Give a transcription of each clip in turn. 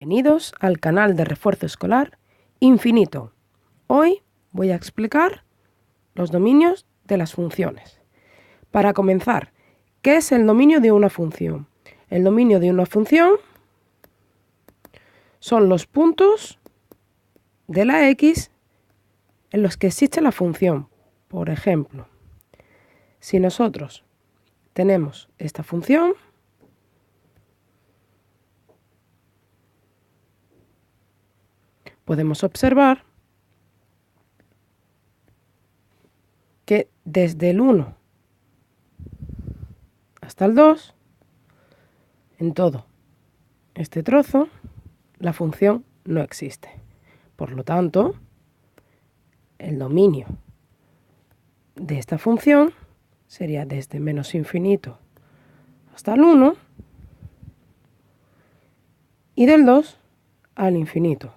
Bienvenidos al canal de refuerzo escolar infinito. Hoy voy a explicar los dominios de las funciones. Para comenzar, ¿qué es el dominio de una función? El dominio de una función son los puntos de la x en los que existe la función. Por ejemplo, si nosotros tenemos esta función, podemos observar que desde el 1 hasta el 2, en todo este trozo, la función no existe. Por lo tanto, el dominio de esta función sería desde menos infinito hasta el 1 y del 2 al infinito.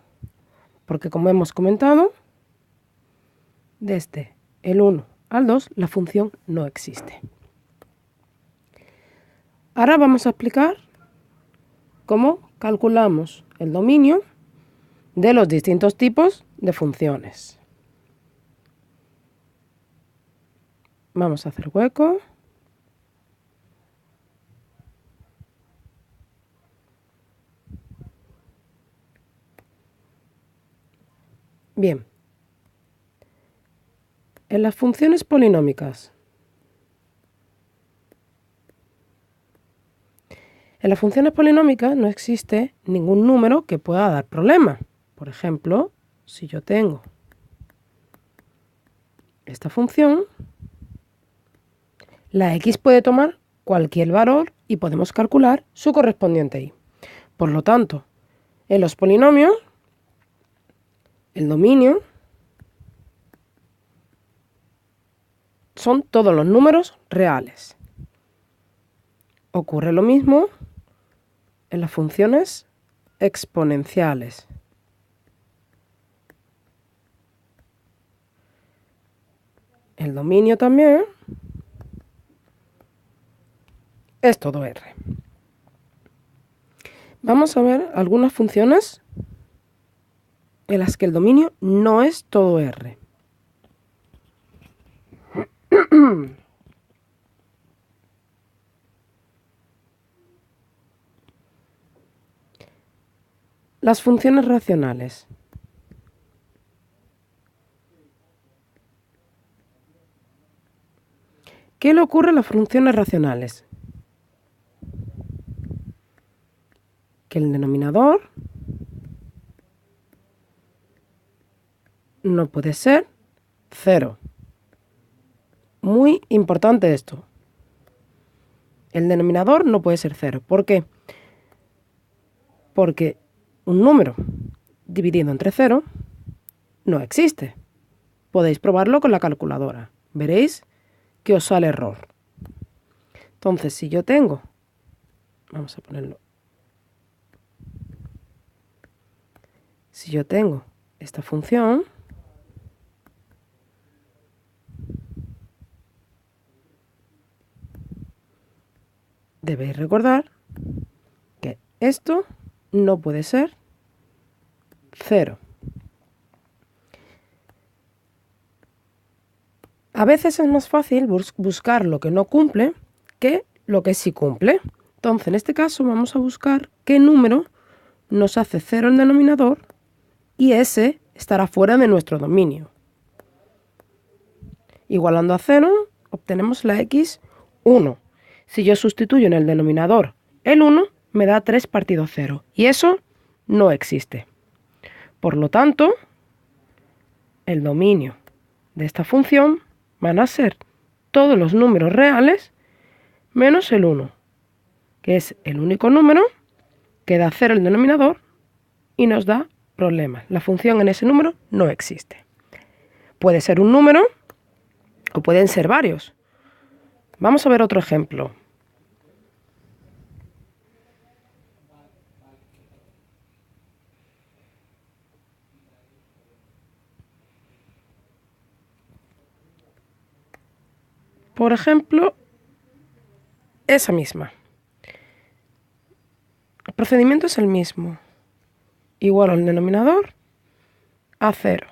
Porque como hemos comentado, desde el 1 al 2 la función no existe. Ahora vamos a explicar cómo calculamos el dominio de los distintos tipos de funciones. Vamos a hacer hueco. Bien. En las funciones polinómicas. En las funciones polinómicas no existe ningún número que pueda dar problema. Por ejemplo, si yo tengo esta función, la x puede tomar cualquier valor y podemos calcular su correspondiente y. Por lo tanto, en los polinomios, el dominio son todos los números reales. Ocurre lo mismo en las funciones exponenciales. El dominio también es todo R. Vamos a ver algunas funciones en las que el dominio no es todo R. Las funciones racionales. ¿Qué le ocurre a las funciones racionales? Que el denominador no puede ser 0. Muy importante esto. El denominador no puede ser 0. ¿Por qué? Porque un número dividido entre 0 no existe. Podéis probarlo con la calculadora. Veréis que os sale error. Entonces, si yo tengo, vamos a ponerlo, si yo tengo esta función, debéis recordar que esto no puede ser 0. A veces es más fácil buscar lo que no cumple que lo que sí cumple. Entonces, en este caso vamos a buscar qué número nos hace 0 el denominador y ese estará fuera de nuestro dominio. Igualando a 0, obtenemos la x 1. Si yo sustituyo en el denominador el 1, me da 3 partido 0. Y eso no existe. Por lo tanto, el dominio de esta función van a ser todos los números reales menos el 1, que es el único número que da 0 el denominador y nos da problemas. La función en ese número no existe. Puede ser un número o pueden ser varios. Vamos a ver otro ejemplo. Por ejemplo, esa misma. El procedimiento es el mismo. igual al denominador a 0.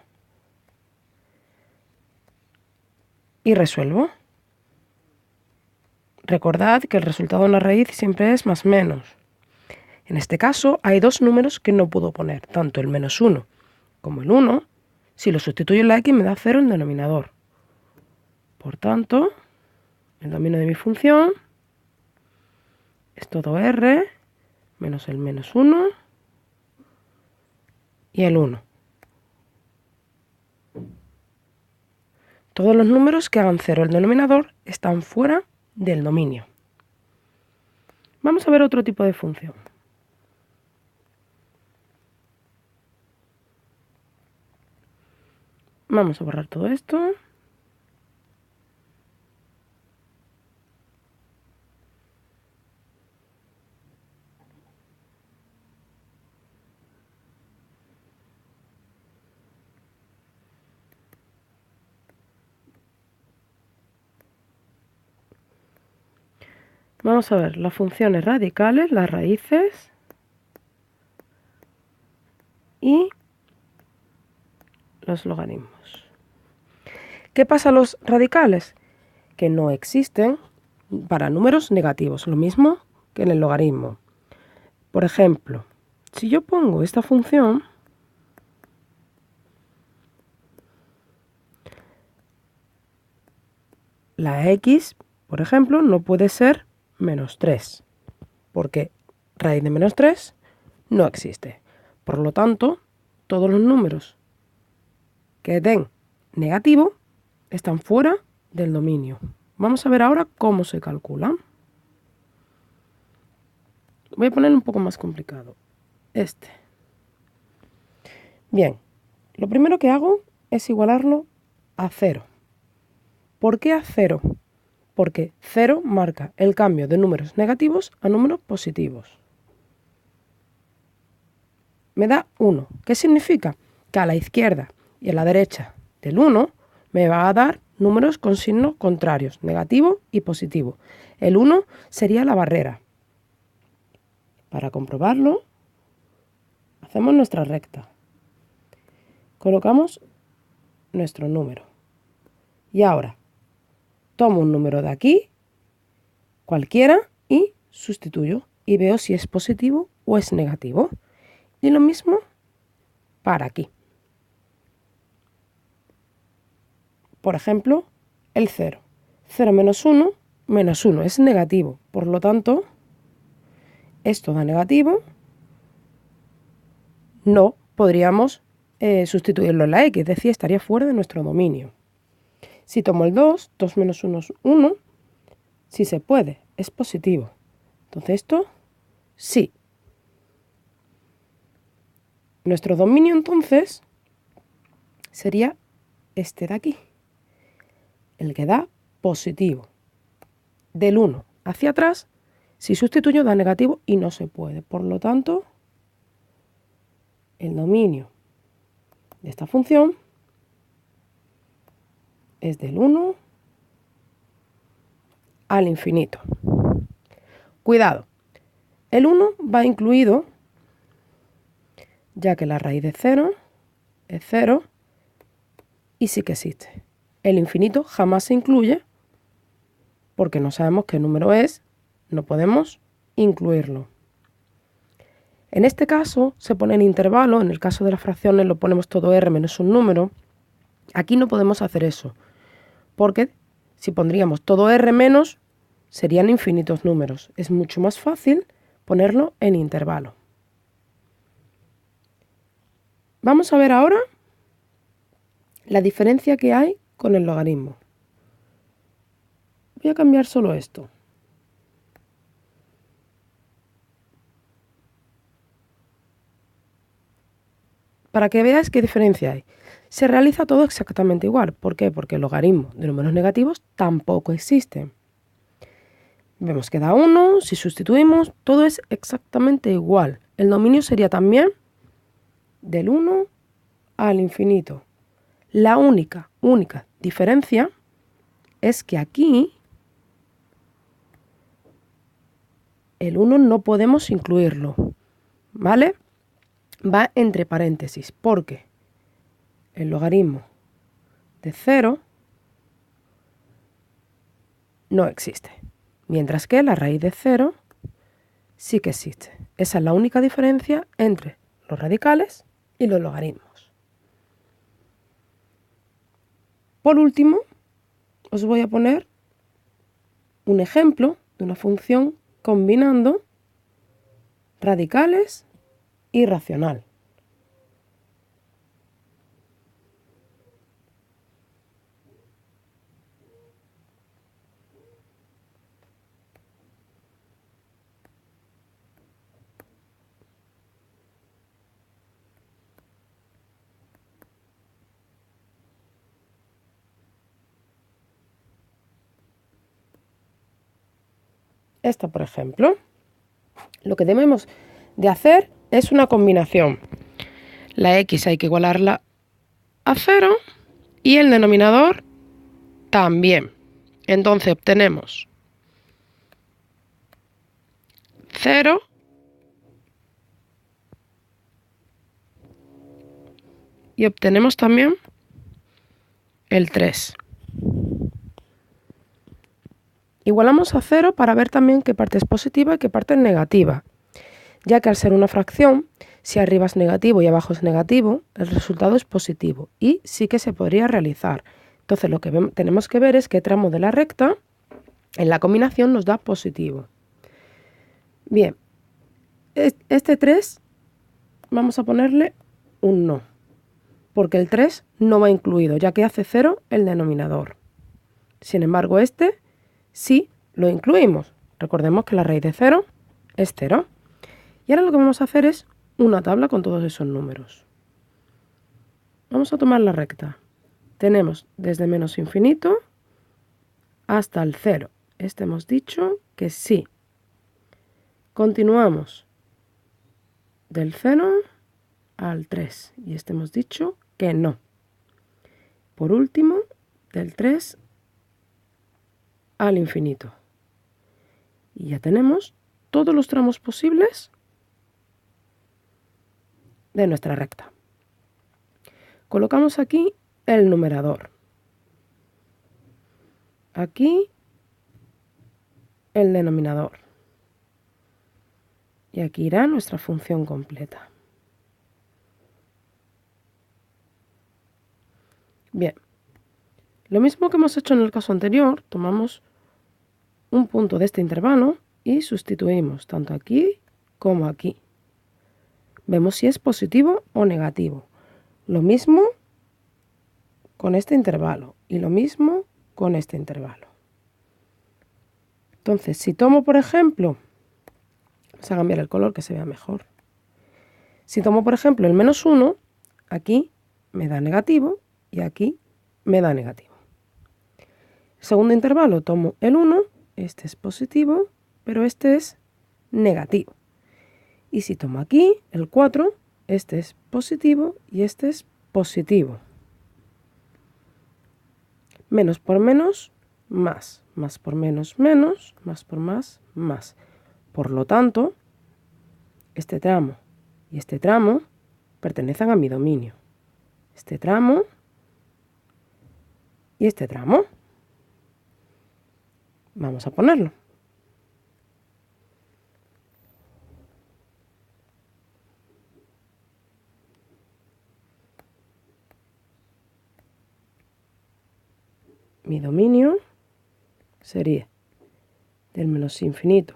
Y resuelvo. Recordad que el resultado de una raíz siempre es más menos. En este caso hay dos números que no puedo poner, tanto el -1 como el 1. Si lo sustituyo en la x me da 0 el denominador. Por tanto, el dominio de mi función es todo r menos el -1 y el 1. Todos los números que hagan 0 el denominador están fuera del dominio. Vamos a ver otro tipo de función. Vamos a borrar todo esto. Vamos a ver las funciones radicales, las raíces y los logaritmos. ¿Qué pasa a los radicales? Que no existen para números negativos, lo mismo que en el logaritmo. Por ejemplo, si yo pongo esta función, la x, por ejemplo, no puede ser -3, porque raíz de -3 no existe. Por lo tanto, todos los números que den negativo están fuera del dominio. Vamos a ver ahora cómo se calcula. Voy a poner un poco más complicado. Bien, lo primero que hago es igualarlo a 0. ¿Por qué a 0? Porque 0 marca el cambio de números negativos a números positivos. Me da 1. ¿Qué significa? Que a la izquierda y a la derecha del 1 me va a dar números con signos contrarios, negativo y positivo. El 1 sería la barrera. Para comprobarlo, hacemos nuestra recta. Colocamos nuestro número. Y ahora, tomo un número de aquí, cualquiera, y sustituyo. Y veo si es positivo o es negativo. Y lo mismo para aquí. Por ejemplo, el 0. 0 menos 1, menos 1 es negativo. Por lo tanto, esto da negativo. No podríamos sustituirlo en la x, es decir, estaría fuera de nuestro dominio. Si tomo el 2, 2 menos 1 es 1, sí se puede, es positivo. Entonces esto, sí. Nuestro dominio entonces sería este de aquí, el que da positivo. Del 1 hacia atrás, si sustituyo da negativo y no se puede. Por lo tanto, el dominio de esta función es del 1 al infinito. Cuidado, el 1 va incluido, ya que la raíz de 0 es 0 y sí que existe. El infinito jamás se incluye porque no sabemos qué número es, no podemos incluirlo. En este caso se pone en intervalo, en el caso de las fracciones lo ponemos todo r menos un número. Aquí no podemos hacer eso, porque si pondríamos todo r menos, serían infinitos números. Es mucho más fácil ponerlo en intervalo. Vamos a ver ahora la diferencia que hay con el logaritmo. Voy a cambiar solo esto. Para que veáis qué diferencia hay. Se realiza todo exactamente igual. ¿Por qué? Porque el logaritmo de números negativos tampoco existe. Vemos que da 1, si sustituimos, todo es exactamente igual. El dominio sería también del 1 al infinito. La única diferencia es que aquí el 1 no podemos incluirlo, ¿vale? va entre paréntesis porque el logaritmo de 0 no existe, mientras que la raíz de 0 sí que existe. Esa es la única diferencia entre los radicales y los logaritmos. Por último, os voy a poner un ejemplo de una función combinando radicales y racional. Esta, por ejemplo, lo que debemos de hacer es una combinación. La x hay que igualarla a 0 y el denominador también. Entonces obtenemos 0 y obtenemos también el 3. Igualamos a 0 para ver también qué parte es positiva y qué parte es negativa, ya que al ser una fracción, si arriba es negativo y abajo es negativo, el resultado es positivo y sí que se podría realizar. Entonces lo que tenemos que ver es qué tramo de la recta en la combinación nos da positivo. Bien, este 3 vamos a ponerle un no, porque el 3 no va incluido, ya que hace 0 el denominador. Sin embargo, este sí lo incluimos. Recordemos que la raíz de 0 es 0. Y ahora lo que vamos a hacer es una tabla con todos esos números. Vamos a tomar la recta. Tenemos desde menos infinito hasta el 0. Este hemos dicho que sí. Continuamos del 0 al 3. Y este hemos dicho que no. Por último, del 3 al infinito. Y ya tenemos todos los tramos posibles de nuestra recta. Colocamos aquí el numerador. Aquí el denominador. Y aquí irá nuestra función completa. Bien. Lo mismo que hemos hecho en el caso anterior, tomamos un punto de este intervalo y sustituimos tanto aquí como aquí. Vemos si es positivo o negativo. Lo mismo con este intervalo y lo mismo con este intervalo. Entonces, si tomo, por ejemplo, vamos a cambiar el color que se vea mejor. Si tomo, por ejemplo, el menos 1, aquí me da negativo y aquí me da negativo. El segundo intervalo tomo el 1, este es positivo, pero este es negativo. Y si tomo aquí el 4, este es positivo y este es positivo. Menos por menos, más. Más por menos, menos. Más por más, más. Por lo tanto, este tramo y este tramo pertenecen a mi dominio. Este tramo y este tramo. Vamos a ponerlo. Mi dominio sería del menos infinito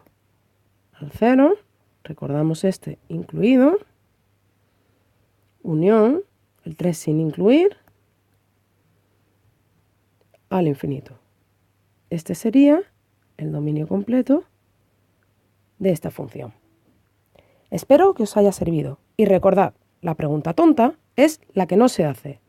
al 0, recordamos este incluido, unión, el 3 sin incluir, al infinito. Este sería el dominio completo de esta función. Espero que os haya servido y recordad, la pregunta tonta es la que no se hace.